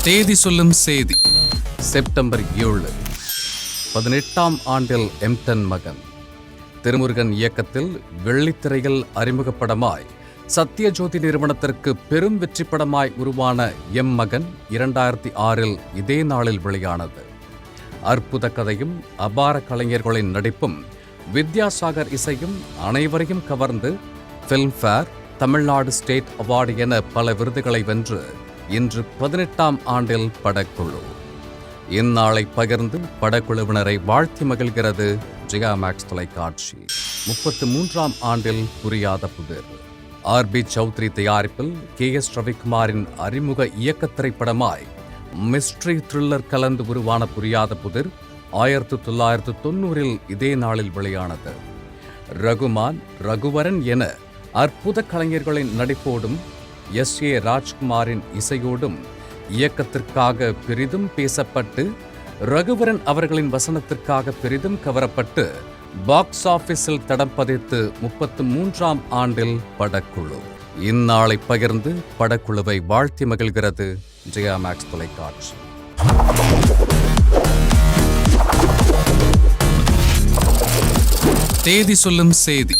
தேதி சொல்லும் செய்தி. செப்டம்பர் 7. 18ஆம் ஆண்டில் எம்டன் மகன். திருமுருகன் இயக்கத்தில் வெள்ளித்திரையில் அறிமுகப்படமாய் சத்யஜோதி நிறுவனத்திற்கு பெரும் வெற்றி படமாய் உருவான எம் மகன் 2006 இதே நாளில் வெளியானது. அற்புத கதையும் அபார கலைஞர்களின் நடிப்பும் வித்யாசாகர் இசையும் அனைவரையும் கவர்ந்து ஃபில்ம்ஃபேர், தமிழ்நாடு ஸ்டேட் அவார்டு என பல விருதுகளை வென்று இன்று 18ஆம் ஆண்டில் படக்குழு. இந்நாளை பகிர்ந்து படக்குழுவினரை வாழ்த்தி மகிழ்கிறது ஜெயா மேக்ஸ் தொலைக்காட்சி. 33ஆம் ஆண்டில் புரியாத புதிர். ஆர்.பி. சௌத்ரி தயாரிப்பில் கே.எஸ். ரவிக்குமாரின் அறிமுக இயக்க திரைப்படமாய் மிஸ்ட்ரி த்ரில்லர் கலந்து உருவான புரியாத புதிர் 1990 இதே நாளில் வெளியானது. ரகுமான், ரகுவரன் என அற்புத கலைஞர்களின் நடிப்போடும் எஸ்.ஏ. ராஜ்குமாரின் இசையோடும் இயக்கத்திற்காக பெரிதும் பேசப்பட்டு ரகுவரன் அவர்களின் வசனத்திற்காக பெரிதும் கவரப்பட்டு பாக்ஸ் ஆபீஸில் தடம் பதித்து 33ஆம் ஆண்டில் படக்குழு. இந்நாளை பகிர்ந்து படக்குழுவை வாழ்த்தி மகிழ்கிறது ஜெயா மேக்ஸ் தொலைக்காட்சி. தேதி சொல்லும் செய்தி.